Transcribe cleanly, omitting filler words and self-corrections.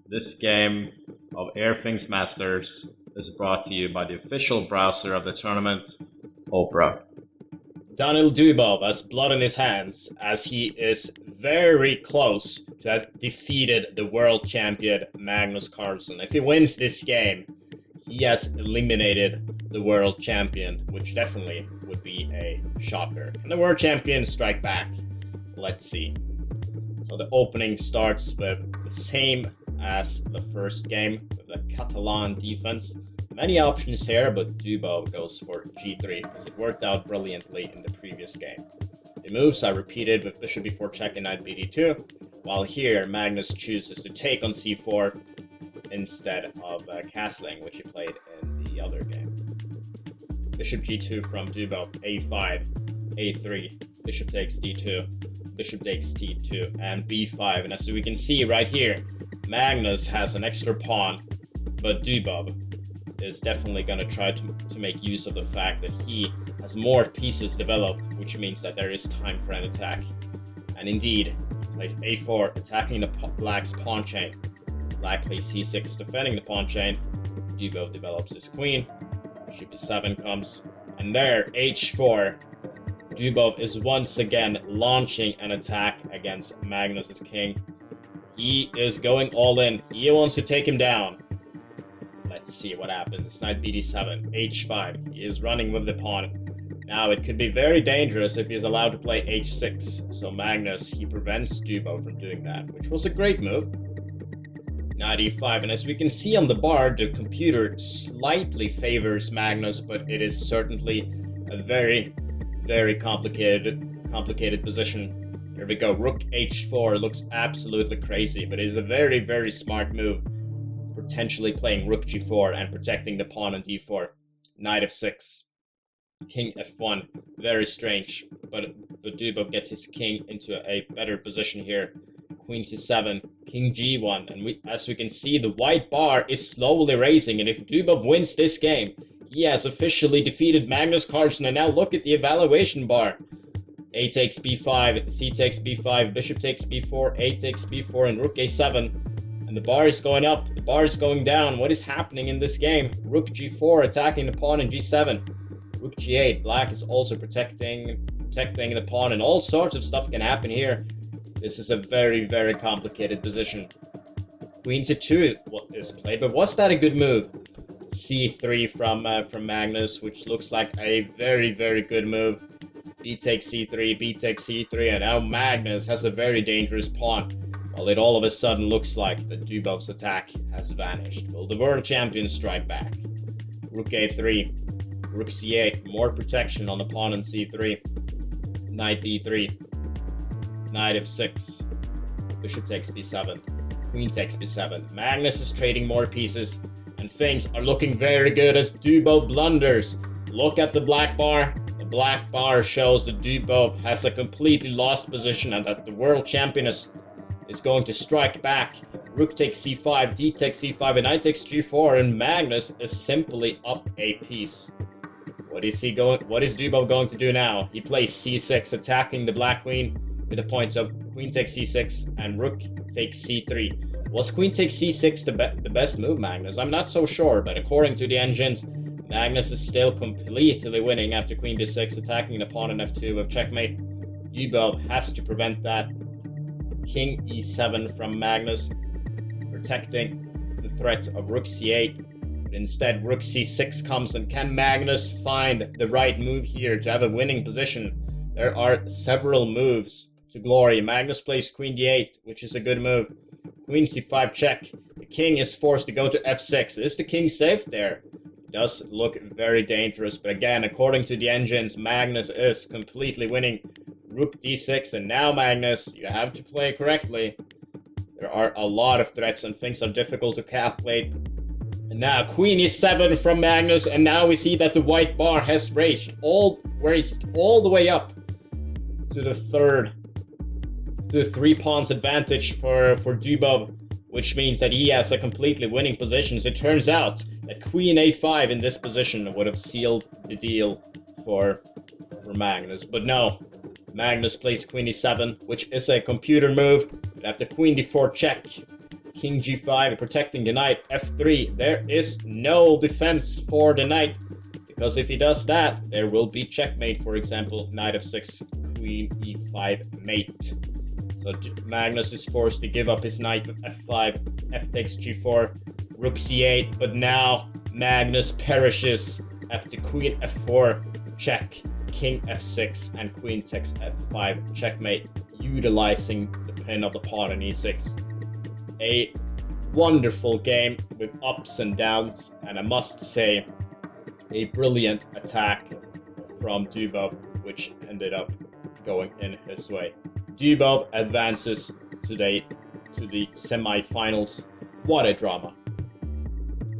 This game of Airthings Masters is brought to you by the official browser of the tournament, Opera. Daniel Dubov has blood on his hands as he is very close to have defeated the world champion Magnus Carlsen. If he wins this game, he has eliminated the world champion, which definitely would be a shocker. Can the world champion strike back? Let's see. So the opening starts with the same as the first game, with the Catalan defense. Many options here, but Dubov goes for g3 because it worked out brilliantly in the previous game. The moves are repeated with bishop b4 check and knight bd2, while here Magnus chooses to take on c4 instead of castling, which he played in the other game. Bishop g2 from Dubov, a5, a3, bishop takes d2, bishop takes d2, and b5. And as we can see right here, Magnus has an extra pawn, but Dubov is definitely going to try to make use of the fact that he has more pieces developed, which means that there is time for an attack. And indeed, plays a4, attacking the black's pawn chain. Black plays c6, defending the pawn chain. Dubov develops his queen. Bishop e7 comes. And there, h4. Dubov is once again launching an attack against Magnus's king. He is going all in. He wants to take him down. Let's see what happens. Knight bd7, h5. He is running with the pawn. Now, it could be very dangerous if he's allowed to play h6. So Magnus, he prevents Dubov from doing that, which was a great move. Knight e5. And as we can see on the bar, the computer slightly favors Magnus, but it is certainly a very, very complicated position. Here we go. Rook h4 looks absolutely crazy, but it is a very, very smart move. Potentially playing rook g4 and protecting the pawn on d4. Knight f6. King f1. Very strange, but Dubov gets his king into a better position here. Queen c7. King g1. And as we can see, the white bar is slowly raising, and if Dubov wins this game, he has officially defeated Magnus Carlsen. And now look at the evaluation bar. A takes b5, c takes b5, bishop takes b4, a takes b4, and rook a7. And the bar is going up, the bar is going down. What is happening in this game? Rook g4 attacking the pawn in g7. Rook g8, black is also protecting the pawn, and all sorts of stuff can happen here. This is a very, very complicated position. Queen c2 is played, but was that a good move? c3 from Magnus, which looks like a very, very good move. B takes c3, b takes c3, and now Magnus has a very dangerous pawn. Well, it all of a sudden looks like that Dubov's attack has vanished. Will the world champion strike back? Rook a3, rook c8, more protection on the pawn on c3. Knight d3, knight f6, bishop takes b7, queen takes b7. Magnus is trading more pieces, and things are looking very good as Dubov blunders. Look at the black bar. The black bar shows that Dubov has a completely lost position and that the world champion is going to strike back. Rook takes c5, d takes c5, and knight takes g4, and Magnus is simply up a piece. What is Dubov going to do now? He plays c6, attacking the black queen with the points of queen takes c6 and rook takes c3. Was queen takes c6 the best move, Magnus? I'm not so sure, but according to the engines, Magnus is still completely winning after queen d6, attacking the pawn on f2 with checkmate. Dubov has to prevent that. King e7 from Magnus, protecting the threat of rook c8. But instead, rook c6 comes, and can Magnus find the right move here to have a winning position? There are several moves to glory. Magnus plays queen d8, which is a good move. Queen c5 check. The king is forced to go to f6. Is the king safe there? It does look very dangerous, but again, according to the engines, Magnus is completely winning. Rook d6, and now Magnus, you have to play correctly. There are a lot of threats and things are difficult to calculate. And now Queen e7 from Magnus, and now we see that the white bar has raised all the way up to the 3 pawns advantage for Dubov, which means that he has a completely winning position. So it turns out that Queen a5 in this position would have sealed the deal for Magnus, but no. Magnus plays queen e7, which is a computer move, but after queen d4 check, King G5 protecting the knight. F3. There is no defense for the knight, because if he does that, there will be checkmate. For example, knight f6, queen e5 mate. So Magnus is forced to give up his knight with f5, f takes g4, rook c8, but now Magnus perishes after queen f4, check, king f6, and queen takes f5, checkmate, utilizing the pin of the pawn in e6. A wonderful game with ups and downs, and I must say, a brilliant attack from Dubov, which ended up going in his way. Dubov advances today to the semi-finals. What a drama.